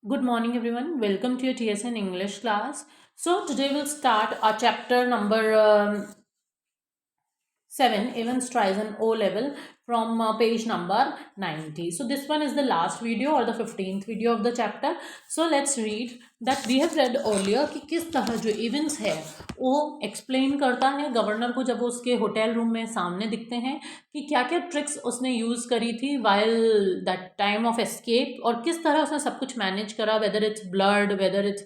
Good morning, everyone. Welcome to your TSN English class. So, today we'll start our chapter number 7, Evans tries an O level from page number 90. So, this one is the last video or the 15th video of the chapter. So, let's read that we have read earlier कि किस तरह जो Evans है वो explain करता है governor को जब वो उसके होटल रूम में सामने दिखते हैं कि क्या क्या ट्रिक्स उसने यूज़ करी थी while that time of escape और किस तरह उसने सब कुछ मैनेज करा whether its blood whether it's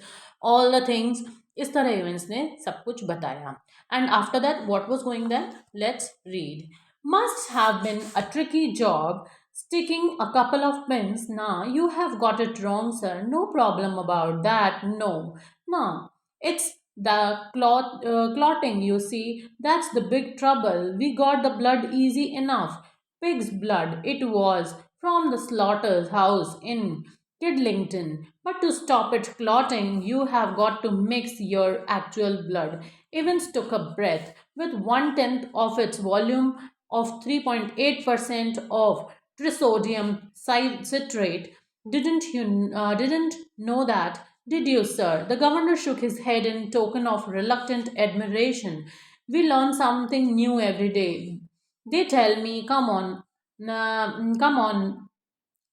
all the things इस तरह इवेंट्स ने सब कुछ बताया. And after that, what was going there? Let's read. Must have been a tricky job sticking a couple of pins. Nah, you have got it wrong, sir. No problem about that. No. Nah, it's the clotting, you see. That's the big trouble. We got the blood easy enough. Pig's blood, it was, from the slaughter's house in Kidlington. But to stop it clotting, you have got to mix your actual blood. Evans took a breath. With 1/10 of its volume of 3.8% of trisodium citrate, didn't know that, did you, sir? The governor shook his head in token of reluctant admiration. We learn something new every day. They tell me, come on,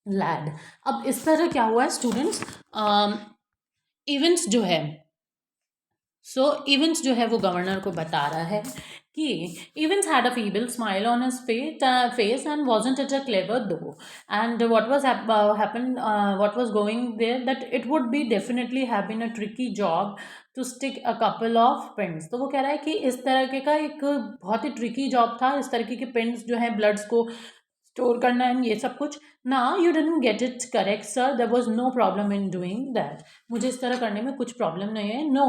lad. अब इस तरह क्या हुआ है students, events जो है events जो है वो गवर्नर को बता रहा है कि Evans had a feeble smile on his face and wasn't it a clever though and what was happen what was going there that it would be definitely have been a tricky job to stick a couple of pins. तो वो कह रहा है कि इस तरह का एक बहुत ही ट्रिकी जॉब था, इस तरीके के पिंस जो है ब्लड्स को स्टोर करना है ये सब कुछ ना. You didn't get it correct sir, there was no problem in doing that. मुझे इस तरह करने में कुछ प्रॉब्लम नहीं है. No,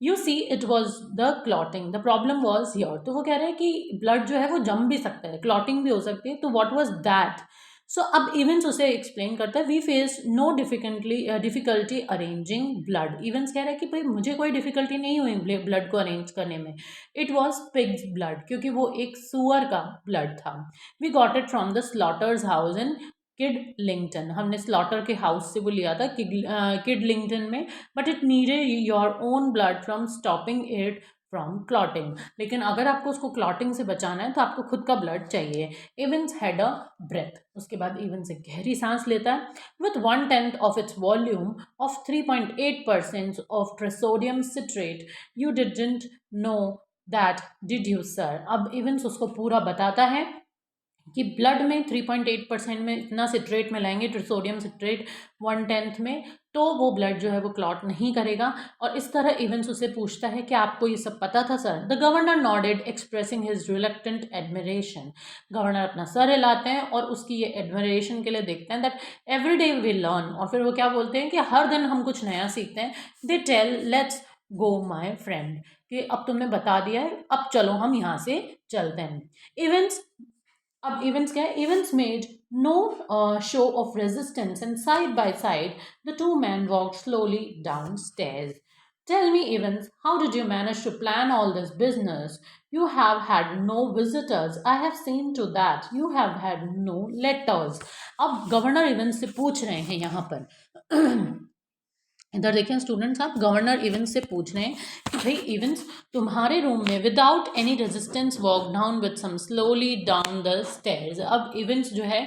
you see it was the clothing, the problem was your. तो वो कह रहे हैं कि ब्लड जो है वो जम भी सकता है, क्लॉटिंग भी हो सकती है. तो वॉट वॉज दैट? सो अब इवेंट्स उसे एक्सप्लेन करता है. We face no difficulty arranging blood. Evans कह रहे हैं कि भाई मुझे कोई डिफिकल्टी नहीं हुई ब्लड को अरेंज करने में. इट वॉज पिग्स ब्लड, क्योंकि वो एक सुअर का ब्लड था. We got it from the slaughters house in Kidlington. हमने स्लॉटर के हाउस से वो लिया था किडलिंगटन में. But it needed your own blood from stopping it from clotting. लेकिन अगर आपको उसको क्लॉटिंग से बचाना है तो आपको खुद का ब्लड चाहिए. Evans had a breath. उसके बाद इवेंस एक गहरी सांस लेता है. With 1/10 of its volume of 3.8% of trisodium citrate, you didn't know that, did you sir? अब इवेंस उसको पूरा बताता है कि ब्लड में 3.8% में इतना सिट्रेट मिलाएंगे, ट्रिसोडियम सिट्रेट 1/10 में, तो वो ब्लड जो है वो क्लॉट नहीं करेगा. और इस तरह इवेंट्स उससे पूछता है कि आपको ये सब पता था sir? The governor nodded expressing his reluctant admiration. Governor अपना सर हिलाते हैं और उसकी ये एडमिरेशन के लिए देखते हैं that every day we learn. और फिर वो क्या बोलते हैं कि हर दिन हम कुछ नया सीखते हैं. They tell let's go my friend, कि अब तुमने बता दिया है, अब चलो हम यहाँ से चलते हैं. इवेंट्स, अब इवेंट्स क्या है? Evans made no show of resistance and side by side the two man walk slowly down stairs. Tell me, Evans, how did you manage to plan all this business? You have had no visitors. I have seen to that. You have had no letters. अब governor Evans से पूछ रहे हैं यहाँ पर इधर देखें students, आप गवर्नर इवेंस से पूछ रहे हैं कि भाई इवेंस, तुम्हारे रूम में without any resistance walk down with some slowly down the stairs. अब इवेंस जो है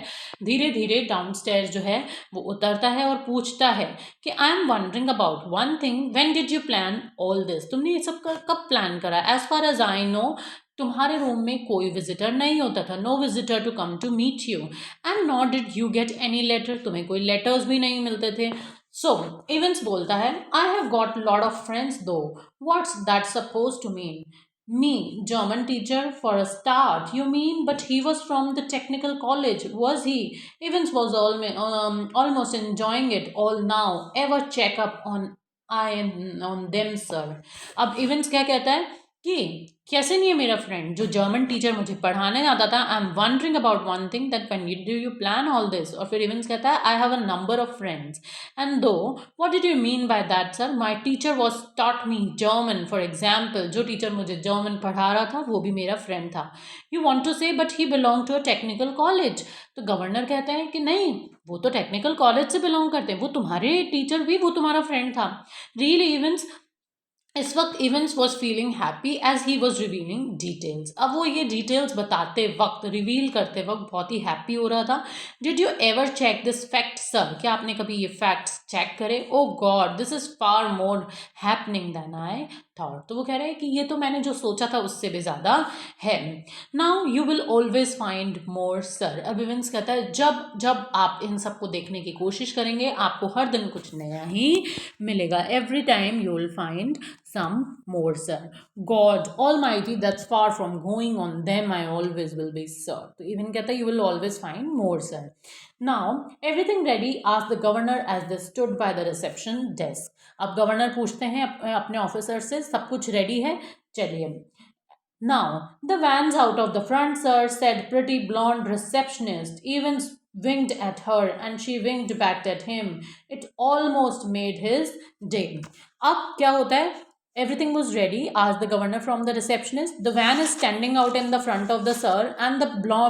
धीरे धीरे डाउन स्टेयर्स जो है वो उतरता है और पूछता है कि I am wondering about one thing, when did you plan all this? तुमने ये सब कब प्लान करा? As far as I know, तुम्हारे रूम में कोई विजिटर नहीं होता था. No visitor to come to meet you and not did you get any letter. तुम्हें कोई लेटर्स भी नहीं मिलते थे. So, Evans बोलता है, I have got lot of friends though. What's that supposed to mean? Me, German teacher for a start. You mean, but he was from the technical college, was he? Evans was almost enjoying it all now. Ever check up on them, sir? अब Evans क्या कहता है कि कैसे नहीं है मेरा friend जो जर्मन टीचर मुझे पढ़ाने आता था. I am wondering about one thing, that when do you plan all this? और फिर इवेंट्स कहता है, I have a number of friends and though, what did you mean by that sir? My teacher was taught me German. For example, जो teacher मुझे German पढ़ा रहा था वो भी मेरा फ्रेंड था. You want to say but he belong to a technical college. तो गवर्नर कहते हैं कि नहीं, वो तो टेक्निकल कॉलेज से बिलोंग करते हैं, वो तुम्हारे टीचर भी, वो तुम्हारा फ्रेंड था। रियल इवेंट्स, इस वक्त Evans was feeling happy as he was revealing details. अब वो ये डिटेल्स बताते वक्त, रिवील करते वक्त बहुत ही हैप्पी हो रहा था। Did you ever check this fact sir, क्या आपने कभी ये फैक्ट्स चेक करे? Oh God, this is far more happening than I thought. तो वो कह रहे हैं कि ये तो मैंने जो सोचा था उससे भी ज़्यादा है। Now you will always find more sir. अब इवेंट्स कहता है जब जब आप इन सबको देखने की कोशिश करेंगे आपको हर दिन कुछ नया ही मिलेगा। Every time you will find some more, sir. God Almighty, that's far from going on them. I always will be, sir. तो even कहता है you will always find more, sir. Now everything ready? asked the governor as they stood by the reception desk. अब governor पूछते हैं अपने officer से, सब कुछ रेडी है? चलिए। Now the van's out of the front, sir, said pretty blonde receptionist. Even winked at her and she winked back at him. It almost made his day. अब क्या होता है? Everything was ready, asked the governor from the receptionist. The van is standing out in the front of the sir, and the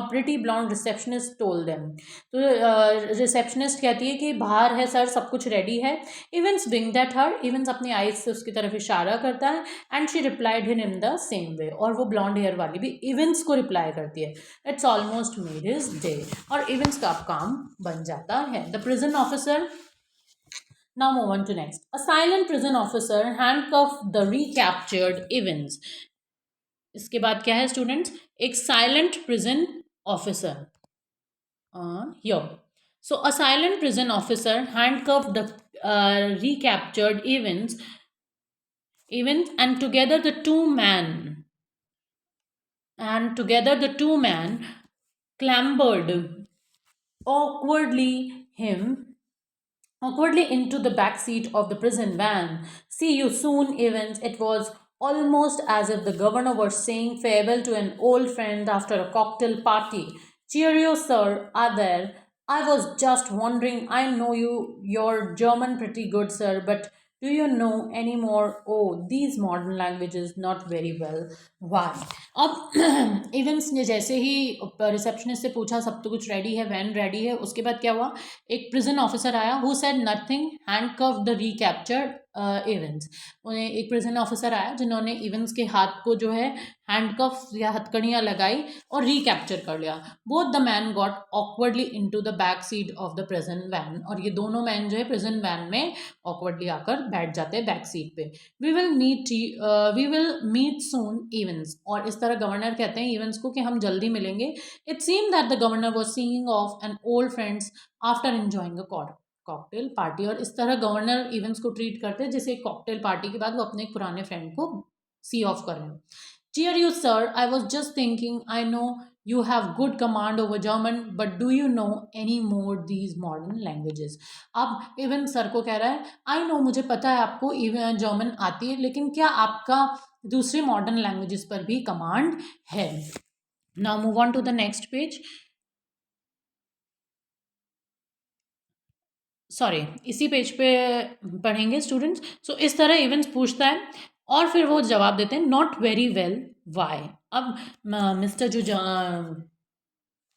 pretty blonde receptionist told them. तो receptionist कहती है कि बाहर है सर, सब कुछ रेडी है। Events winged at her, events अपनी आइज से उसकी तरफ इशारा करता है। And she replied him in the same way, और वो ब्लॉन्ड हेयर वाली भी इवेंट्स को रिप्लाई करती है। It's almost made his day, और इवेंट्स का काम बन जाता है। The prison officer, now move on to next. A silent prison officer handcuffed the recaptured Evans. इसके बाद क्या है स्टूडेंट्स? एक silent prison officer here. So a silent prison officer handcuffed the recaptured Evans, and together the two men clambered awkwardly into the back seat of the prison van. See you soon, Evans. It was almost as if the governor were saying farewell to an old friend after a cocktail party. Cheerio, sir. There. I was just wondering. I know your German pretty good, sir, but do you know any more? Oh, these modern languages not very well. Why? अब events ने जैसे ही receptionist से पूछा सब तो कुछ ready है, van ready है, उसके बाद क्या हुआ? एक प्रिजन ऑफिसर आया, who said nothing, handcuff the recaptured events. उन्हें एक प्रिजन ऑफिसर आया जिन्होंने इवेंट्स के हाथ को जो है हैंडकफ या हथकड़ियाँ लगाई और रिकैप्चर कर लिया। Both the man got awkwardly into the back seat of the prison van, और ये दोनों मैन जो है प्रिजन वैन में ऑकवर्डली आकर बैठ जाते हैं बैक सीट पे। We will meet soon Evans, और इस तरह गवर्नर कहते हैं इवेंट्स को कि हम जल्दी मिलेंगे। It seem that the governor was seeing of an old friends after enjoying a cocktail party, और इस तरह गवर्नर इवेंट्स को ट्रीट करते हैं जैसे एक कॉकटेल पार्टी के बाद वो अपने एक पुराने फ्रेंड को सी ऑफ कर रहे हैं। Cheer you, sir. I was just thinking, I know you have good command over German, but do you know any more these modern languages? अब इवन सर को कह रहा है, आई नो, मुझे पता है आपको जर्मन आती है, लेकिन क्या आपका दूसरे मॉडर्न लैंग्वेजेस पर भी कमांड है? Now move on to the next page. Sorry, इसी पेज पे पढ़ेंगे स्टूडेंट्स। सो इस तरह इवेंट्स पूछता है और फिर वो जवाब देते हैं नॉट वेरी वेल वाई। अब मिस्टर जो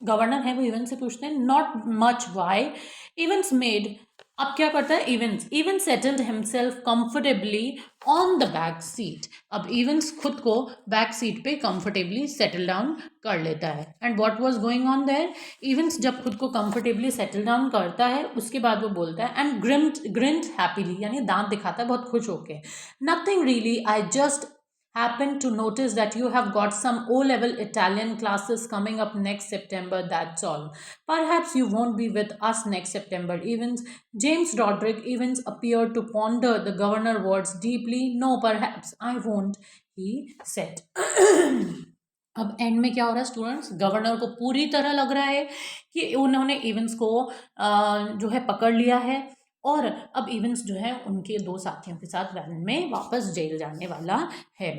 गवर्नर है वो इवेंट से पूछते हैं not much Y events made. अब क्या करता है events? Event settled himself comfortably on the back seat. अब इवेंट्स खुद को बैक सीट पे कंफर्टेबली सेटल डाउन कर लेता है। And what was going on their? Events जब खुद को कंफर्टेबली सेटल डाउन करता है उसके बाद वो बोलता है एंड ग्रिंट हैप्पीली, यानी दांत दिखाता है बहुत खुश होके। Nothing really, I just happened to notice that you have got some O-level Italian classes coming up next September, that's all. Perhaps you won't be with us next September. Evans, James Roderick Evans appeared to ponder the governor words deeply. No, perhaps I won't, he said. अब and में क्या हो रहा है students? Governor को पूरी तरह लग रहा है कि उन्होंने इवेंट्स को जो है पकड़ लिया है, और अब इवेंट्स जो है उनके दो साथियों के साथ वैन में वापस जेल जाने वाला है।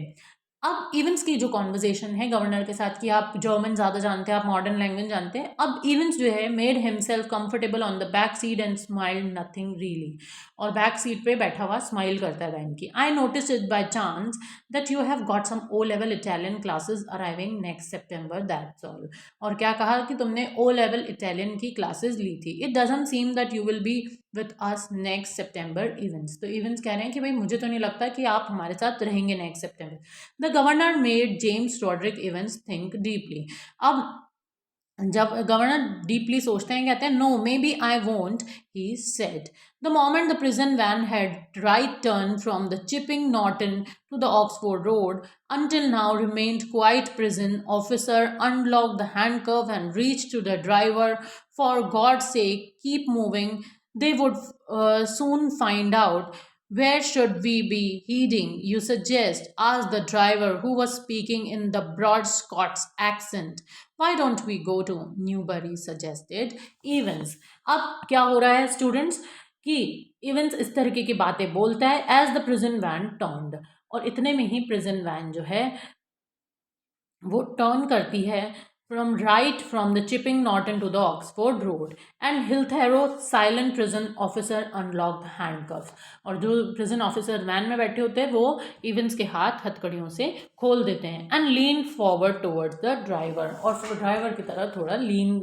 अब इवेंट्स की जो कॉन्वर्जेशन है गवर्नर के साथ कि आप जर्मन ज़्यादा जानते हैं, आप मॉडर्न लैंग्वेज जानते हैं, अब इवेंट्स जो है made himself comfortable on the back seat and smile nothing really, और बैक सीट पे बैठा हुआ स्माइल करता है बहन की। I notice it by chance that you have got some O level Italian classes arriving next September, that's all. और क्या कहा कि तुमने ओ लेवल इटालियन की क्लासेस ली थी। It doesn't seem that you will be with us next September Evans. तो events कह रहे हैं कि भाई मुझे तो नहीं लगता कि आप हमारे साथ रहेंगे next September. The governor made James Roderick Evans think deeply. अब जब गवर्नर डीपली सोचते हैं, कहते हैं no maybe I won't, he said. The moment the prison van had right turn from the Chipping Norton to the Oxford road until now remained quiet, prison officer unlocked the handcuff and reached to the driver. For God's sake, keep moving. They would soon find out. Where should we be heading, you suggest? Asked the driver, who was speaking in the broad Scots accent. Why don't we go to Newbury, suggested Evans. अब क्या हो रहा है students कि events इस तरीके की बातें बोलता है as the prison van turned, और इतने में ही प्रिजन वैन जो है वो टर्न करती है from the Chipping Norton to the Oxford road and हिलथेरो silent prison officer unlock the handcuff. और जो प्रिजन ऑफिसर वैन में बैठे होते हैं वो इवेंट्स के हाथ हथकड़ियों से खोल देते हैं and lean forward towards the driver, और फिर ड्राइवर की तरह थोड़ा लीन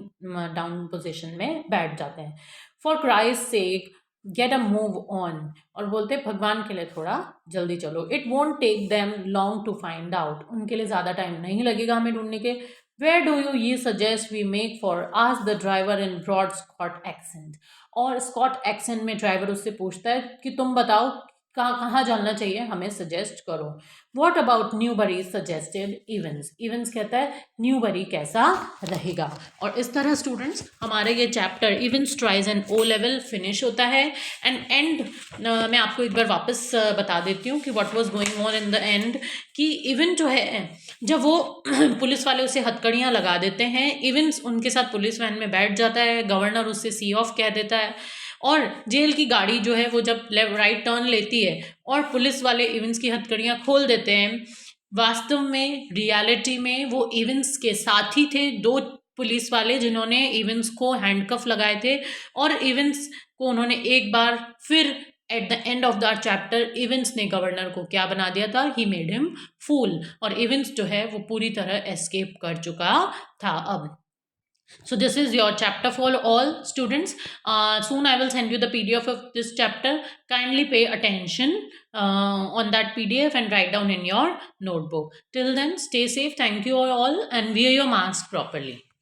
डाउन पोजिशन में बैठ जाते हैं। For Christ sake get a move on, और बोलते भगवान के लिए थोड़ा जल्दी चलो। It won't take them long to find out, उनके लिए ज़्यादा टाइम नहीं लगेगा हमें ढूंढने के। वेयर डू यू ये suggest we make for, ask the driver in broad Scot accent. और स्कॉट एक्सेंट में ड्राइवर उससे पूछता है कि तुम बताओ कहाँ कहाँ जाना चाहिए, हमें सजेस्ट करो। What about Newbury, suggested events. Events कहता है न्यूबरी कैसा रहेगा। और इस तरह स्टूडेंट्स हमारे ये chapter Evans tries and O level finish होता है। एंड मैं आपको एक बार वापस बता देती हूँ कि what was going on in the end, कि इवेंट जो है जब वो पुलिस वाले उसे हथकड़ियाँ लगा देते हैं, इवेंट्स उनके साथ पुलिस वैन में बैठ जाता है, गवर्नर उससे सी ऑफ कह देता है, और जेल की गाड़ी जो है वो जब लेफ्ट राइट टर्न लेती है और पुलिस वाले इवेंट्स की हथकड़ियाँ खोल देते हैं, वास्तव में रियलिटी में वो इवेंट्स के साथ ही थे दो पुलिस वाले जिन्होंने इवेंट्स को हैंडकफ लगाए थे, और इवेंट्स को उन्होंने एक बार फिर at the end of the chapter events ने गवर्नर को क्या बना दिया था, ही मेड हिम फूल, और इवेंट्स जो है वो पूरी तरह एस्केप कर चुका था अब। So this is your chapter for all students. Soon I will send you the PDF of this chapter. Kindly pay attention on that PDF and write down in your notebook. Till then, stay safe. Thank you all and wear your mask properly.